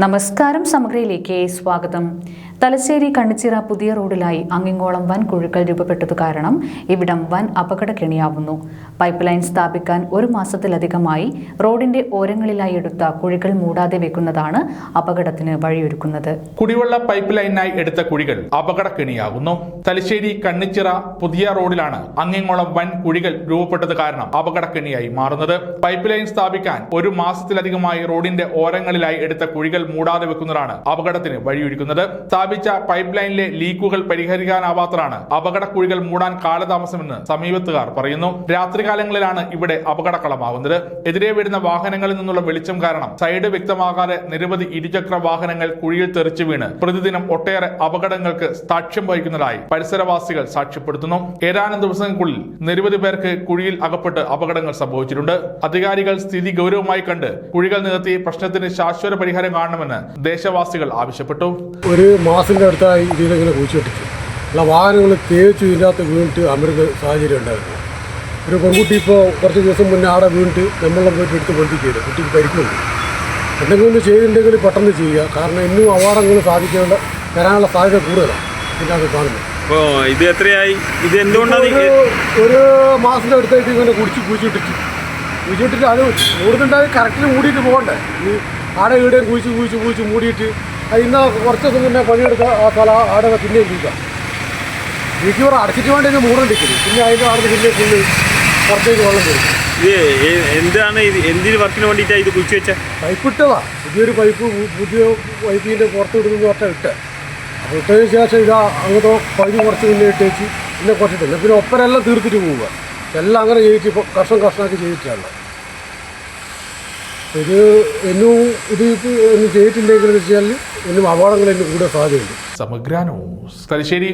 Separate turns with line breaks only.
നമസ്കാരം, സമഗ്രയിലേക്ക് സ്വാഗതം. തലശ്ശേരി കണ്ണിച്ചിറ പുതിയ റോഡിലായി അങ്ങിങ്ങോളം വൻ കുഴികൾ രൂപപ്പെട്ടത് കാരണം ഇവിടം വൻ അപകടക്കെണിയാവുന്നു. പൈപ്പ് ലൈൻ സ്ഥാപിക്കാൻ ഒരു മാസത്തിലധികമായി റോഡിന്റെ ഓരങ്ങളിലായി എടുത്ത കുഴികൾ മൂടാതെ വെക്കുന്നതാണ് അപകടത്തിന് വഴിയൊരുക്കുന്നത്.
കുടിവെള്ള പൈപ്പ് ലൈനായി എടുത്ത കുഴികൾ അപകടക്കെണിയാകുന്നു. തലശ്ശേരി കണ്ണിച്ചിറ പുതിയ റോഡിലാണ് അങ്ങിങ്ങോളം വൻ കുഴികൾ രൂപപ്പെട്ടത് കാരണം അപകടക്കെണിയായി മാറുന്നത്. പൈപ്പ് ലൈൻ സ്ഥാപിക്കാൻ ഒരു മാസത്തിലധികമായി റോഡിന്റെ ഓരങ്ങളിലായി എടുത്ത കുഴികൾ മൂടാതെ വെക്കുന്നതാണ് അപകടത്തിന് വഴിയൊരുക്കുന്നത്. സ്ഥാപിച്ച പൈപ്പ് ലൈനിലെ ലീക്കുകൾ പരിഹരിക്കാനാവാത്തതാണ് അപകടക്കുഴികൾ മൂടാൻ കാലതാമസമെന്ന് സമീപത്തുകാർ പറയുന്നു. രാത്രികാലങ്ങളിലാണ് ഇവിടെ അപകടക്കളമാവുന്നത്. എതിരെ വരുന്ന വാഹനങ്ങളിൽ നിന്നുള്ള വെളിച്ചം കാരണം സൈഡ് വ്യക്തമാകാതെ നിരവധി ഇരുചക്ര വാഹനങ്ങൾ കുഴിയിൽ തെറിച്ചു വീണ് പ്രതിദിനം ഒട്ടേറെ അപകടങ്ങൾക്ക് സാക്ഷ്യം വഹിക്കുന്നതായി പരിസരവാസികൾ സാക്ഷ്യപ്പെടുത്തുന്നു. ഏതാനും ദിവസങ്ങൾക്കുള്ളിൽ നിരവധി പേർക്ക് കുഴിയിൽ അകപ്പെട്ട് അപകടങ്ങൾ സംഭവിച്ചിട്ടുണ്ട്. അധികാരികൾ സ്ഥിതി ഗൗരവമായി കണ്ട് കുഴികൾ നികത്തി പ്രശ്നത്തിന് ശാശ്വത പരിഹാരം കാണണമെന്ന് ദേശവാസികൾ ആവശ്യപ്പെട്ടു.
ഒരു മാസത്തിന്റെ അടുത്തായി ഇതിലിങ്ങനെ കുഴിച്ചിട്ടിട്ട് അല്ല വാഹനങ്ങൾ തേച്ച് ഇതിനകത്ത് വീണിട്ട് അമരുന്ന സാഹചര്യം ഉണ്ടായിരുന്നു. ഒരു പെൺകുട്ടി ഇപ്പോൾ കുറച്ച് ദിവസം മുന്നേ അവിടെ വീണിട്ട് നമ്മളെ പോയിട്ട് എടുത്ത് പൊന്തിക്കരുത്, കുട്ടിക്ക് പരിക്കുന്നുണ്ട്. എന്തെങ്കിലും ഒന്ന് ചെയ്തിട്ടുണ്ടെങ്കിൽ പെട്ടെന്ന് ചെയ്യുക. കാരണം ഇന്നും അപകടങ്ങൾ വരാനുള്ള സാധ്യത കൂടുതലാണ് ഇതിനകത്ത് കാണുന്നത്.
ഇത് എത്രയായി? ഇത് എന്തുകൊണ്ടാണ്
ഒരു മാസത്തിന്റെ അടുത്തായിട്ട് ഇങ്ങനെ കുഴിച്ചിട്ടിട്ട് അത് മൂടുന്നുണ്ടായി കറക്റ്റിന് മൂടിയിട്ട് പോകണ്ടേ. ഈ ആടെ ഇവിടെ കുഴിച്ച് മൂടിയിട്ട് ഇന്ന് കുറച്ച് ദിവസം മുന്നേ പണിയെടുക്കുക ആ സ്ഥലം ആടെ പിന്നെ ഇരിക്കാം. മിക്കവർ അടച്ചിട്ട് വേണ്ടി മൂടണ്ടിരിക്കുന്നു. പിന്നെ അതിൻ്റെ ആടെ പിന്നെ ഫുള്ള് പുറത്തേക്ക് വെള്ളം വരും.
ഇത് എന്താണ് എന്തിന് വർക്കിന് വേണ്ടിയിട്ടാണ് ഇത് കുഴിച്ച് വെച്ചാൽ?
പൈപ്പ് ഇട്ടതാ, പുതിയ പൈപ്പിൻ്റെ പുറത്ത് ഇടുന്നു പറഞ്ഞാൽ ഇട്ടേ. അപ്പോൾ ഇട്ടതിന് ശേഷം ഇതാ അങ്ങനത്തെ പകുതി കുറച്ച് മുന്നേ ഇട്ടേച്ച് പിന്നെ കുറച്ചിട്ടില്ല. പിന്നെ ഒപ്പരെല്ലാം തീർത്തിട്ട് പോവുക. എല്ലാം അങ്ങനെ ചെയ്തിട്ട് ഇപ്പോൾ കഷ്ണമാക്കി ചെയ്തിട്ടാണ്. ഇത് എന്നും ഒന്നും ചെയ്തിട്ടില്ലെങ്കിൽ വെച്ചാൽ എന്നും അപകടങ്ങൾ എന്നും കൂടെ സാധ്യതയുണ്ട്.
സമഗ്ര ന്യൂസ്, തലശ്ശേരി.